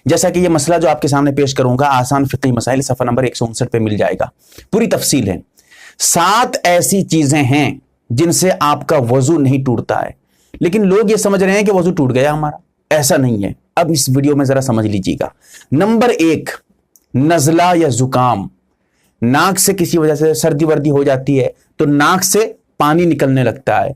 جیسا کہ یہ مسئلہ جو آپ کے سامنے پیش کروں گا آسان فقہی مسائل صفحہ نمبر 159 پہ مل جائے گا، پوری تفصیل ہے۔ 7 ایسی چیزیں ہیں جن سے آپ کا وضو نہیں ٹوٹتا ہے، لیکن لوگ یہ سمجھ رہے ہیں کہ وضو ٹوٹ گیا ہمارا، ایسا نہیں ہے۔ اب اس ویڈیو میں ذرا سمجھ لیجیے گا۔ نمبر 1، نزلہ یا زکام، ناک سے کسی وجہ سے سردی وردی ہو جاتی ہے تو ناک سے پانی نکلنے لگتا ہے،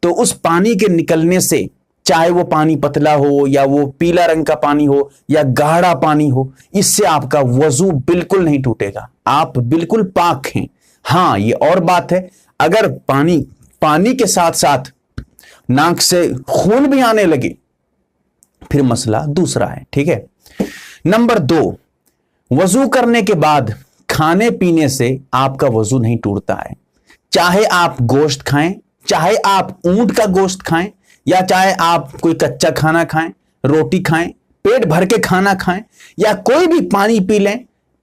تو اس پانی کے نکلنے سے چاہے وہ پانی پتلا ہو یا وہ پیلا رنگ کا پانی ہو یا گاڑھا پانی ہو، اس سے آپ کا وضو بالکل نہیں ٹوٹے گا، آپ بالکل پاک ہیں۔ ہاں یہ اور بات ہے، اگر پانی کے ساتھ ساتھ ناک سے خون بھی آنے لگے پھر مسئلہ دوسرا ہے، ٹھیک ہے۔ نمبر 2، وضو کرنے کے بعد کھانے پینے سے آپ کا وضو نہیں ٹوٹتا ہے، چاہے آپ گوشت کھائیں، چاہے آپ اونٹ کا گوشت کھائیں، یا چاہے آپ کوئی کچا کھانا کھائیں، روٹی کھائیں، پیٹ بھر کے کھانا کھائیں، یا کوئی بھی پانی پی لیں،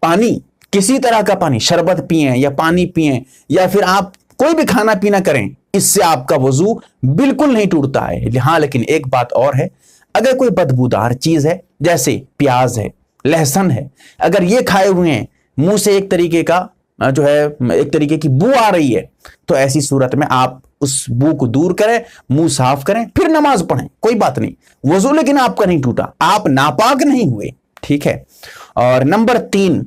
پانی کسی طرح کا پانی، شربت پئیں یا پانی پئیں، یا پھر آپ کوئی بھی کھانا پینا کریں، اس سے آپ کا وضو بالکل نہیں ٹوٹتا ہے۔ ہاں لیکن ایک بات اور ہے، اگر کوئی بدبودار چیز ہے جیسے پیاز ہے، لہسن ہے، اگر یہ کھائے ہوئے ہیں، منہ سے ایک طریقے کا جو ہے ایک طریقے کی بو آ رہی ہے، تو ایسی صورت میں آپ اس بو کو دور کریں، منہ صاف کریں، پھر نماز پڑھیں، کوئی بات نہیں، وضو لیکن آپ کا نہیں ٹوٹا، آپ ناپاک نہیں ہوئے، ٹھیک ہے۔ اور نمبر 3،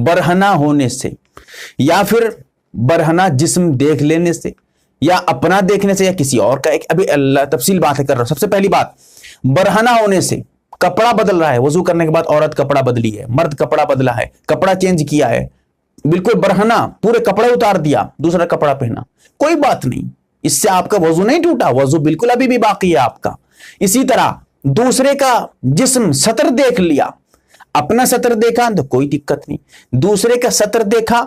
برہنہ ہونے سے یا پھر برہنہ جسم دیکھ لینے سے یا اپنا دیکھنے سے یا کسی اور کا، ایک ابھی اللہ تفصیل باتیں کر رہا ہوں۔ سب سے پہلی بات، برہنہ ہونے سے کپڑا بدل رہا ہے، وضو کرنے کے بعد عورت کپڑا بدلی ہے، مرد کپڑا بدلا ہے، کپڑا چینج کیا ہے، بالکل برہنہ پورے کپڑے اتار دیا، دوسرا کپڑا پہنا، کوئی بات نہیں، اس سے آپ کا وضو نہیں ٹوٹا، وضو بالکل ابھی بھی باقی ہے آپ کا۔ اسی طرح دوسرے کا جسم سطر دیکھ لیا، اپنا سطر دیکھا تو کوئی دقت نہیں، دوسرے کا سطر دیکھا،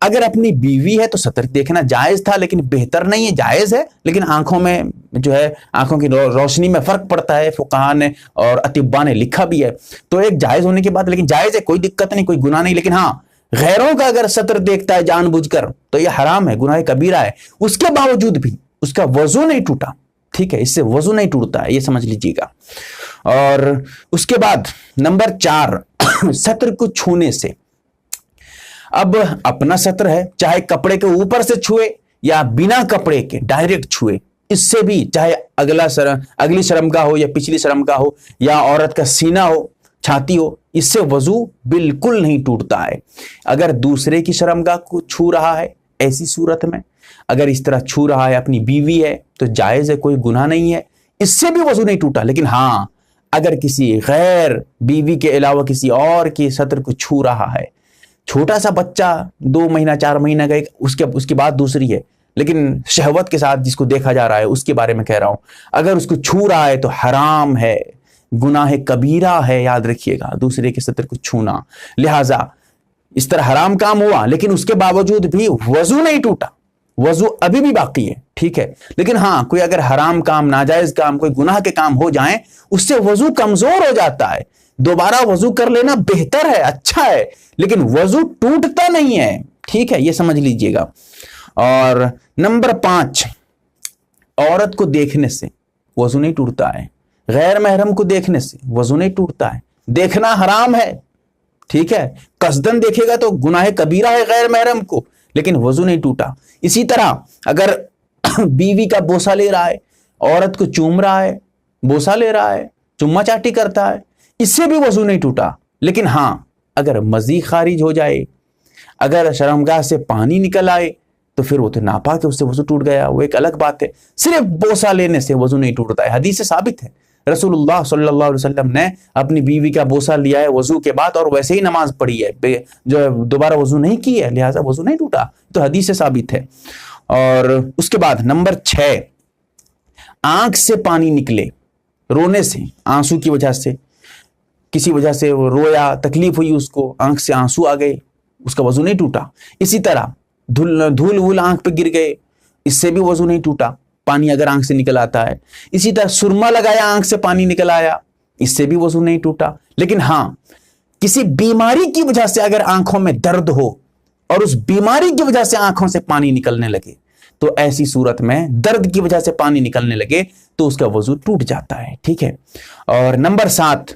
اگر اپنی بیوی ہے تو سطر دیکھنا جائز تھا لیکن بہتر نہیں ہے، جائز ہے لیکن آنکھوں میں جو ہے آنکھوں کی روشنی میں فرق پڑتا ہے، فقہاء نے اور اطباء نے لکھا بھی ہے، تو ایک جائز ہونے کے بعد لیکن جائز ہے، کوئی دقت نہیں، کوئی گناہ نہیں، لیکن ہاں غیروں کا اگر سطر دیکھتا ہے جان بوجھ کر تو یہ حرام ہے، گناہ کبیرہ ہے، اس کے باوجود بھی اس کا وضو نہیں ٹوٹا، ٹھیک ہے، اس سے وضو نہیں ٹوٹتا ہے، یہ سمجھ لیجیے گا۔ اور اس کے بعد نمبر 4، سطر کو چھونے سے، اب اپنا سطر ہے، چاہے کپڑے کے اوپر سے چھوئے یا بنا کپڑے کے ڈائریکٹ چھوئے، اس سے بھی چاہے اگلی شرمگاہ ہو یا پچھلی شرمگاہ ہو یا عورت کا سینہ ہو، چھاتی ہو، اس سے وضو بالکل نہیں ٹوٹتا ہے۔ اگر دوسرے کی شرمگاہ کو چھو رہا ہے، ایسی صورت میں اگر اس طرح چھو رہا ہے، اپنی بیوی ہے تو جائز ہے، کوئی گناہ نہیں ہے، اس سے بھی وضو نہیں ٹوٹا، لیکن ہاں اگر کسی غیر بیوی کے علاوہ کسی اور کی سطر کو چھو رہا ہے، چھوٹا سا بچہ 2 مہینہ 4 مہینہ کا، اس کی بات دوسری ہے، لیکن شہوت کے ساتھ جس کو دیکھا جا رہا ہے اس کے بارے میں کہہ رہا ہوں، اگر اس کو چھو رہا ہے تو حرام ہے، گناہ کبیرہ ہے، یاد رکھیے گا دوسرے کے سطر کو چھونا، لہٰذا اس طرح حرام کام ہوا لیکن اس کے باوجود بھی وضو نہیں ٹوٹا، وضو ابھی بھی باقی ہے، ٹھیک ہے۔ لیکن ہاں کوئی اگر حرام کام، ناجائز کام، کوئی گناہ کے کام ہو جائیں، اس سے وضو کمزور ہو جاتا ہے، دوبارہ وضو کر لینا بہتر ہے، اچھا ہے، لیکن وضو ٹوٹتا نہیں ہے، ٹھیک ہے، یہ سمجھ لیجئے گا۔ اور نمبر 5، عورت کو دیکھنے سے وضو نہیں ٹوٹتا ہے، غیر محرم کو دیکھنے سے وضو نہیں ٹوٹتا ہے، دیکھنا حرام ہے، ٹھیک ہے، قصدن دیکھے گا تو گناہ کبیرہ ہے غیر محرم کو، لیکن وضو نہیں ٹوٹا۔ اسی طرح اگر بیوی کا بوسہ لے رہا ہے، عورت کو چوم رہا ہے، بوسہ لے رہا ہے، چما چاٹی کرتا ہے، اس سے بھی وضو نہیں ٹوٹا، لیکن ہاں اگر مزی خارج ہو جائے، اگر شرمگاہ سے پانی نکل آئے تو پھر وہ تو ناپاک ہے، اس سے وضو ٹوٹ گیا، وہ ایک الگ بات ہے، صرف بوسہ لینے سے وضو نہیں ٹوٹتا ہے، حدیث سے ثابت ہے، رسول اللہ صلی اللہ علیہ وسلم نے اپنی بیوی کا بوسہ لیا ہے وضو کے بعد اور ویسے ہی نماز پڑھی ہے، جو دوبارہ وضو نہیں کی ہے، لہٰذا وضو نہیں ٹوٹا، تو حدیث سے ثابت ہے۔ اور اس کے بعد نمبر 6، آنکھ سے پانی نکلے، رونے سے، آنسو کی وجہ سے، کسی وجہ سے وہ رویا، تکلیف ہوئی اس کو، آنکھ سے آنسو آ گئے، اس کا وضو نہیں ٹوٹا۔ اسی طرح دھول آنکھ پہ گر گئے، اس سے بھی وضو نہیں ٹوٹا، پانی اگر آنکھ سے نکل آتا ہے۔ اسی طرح سرما لگایا، آنکھ سے پانی نکل آیا، اس سے بھی وضو نہیں ٹوٹا، لیکن ہاں کسی بیماری کی وجہ سے اگر آنکھوں میں درد ہو اور اس بیماری کی وجہ سے آنکھوں سے پانی نکلنے لگے تو ایسی صورت میں درد کی وجہ سے پانی نکلنے لگے تو اس کا وضو ٹوٹ جاتا ہے، ٹھیک ہے۔ اور نمبر 7،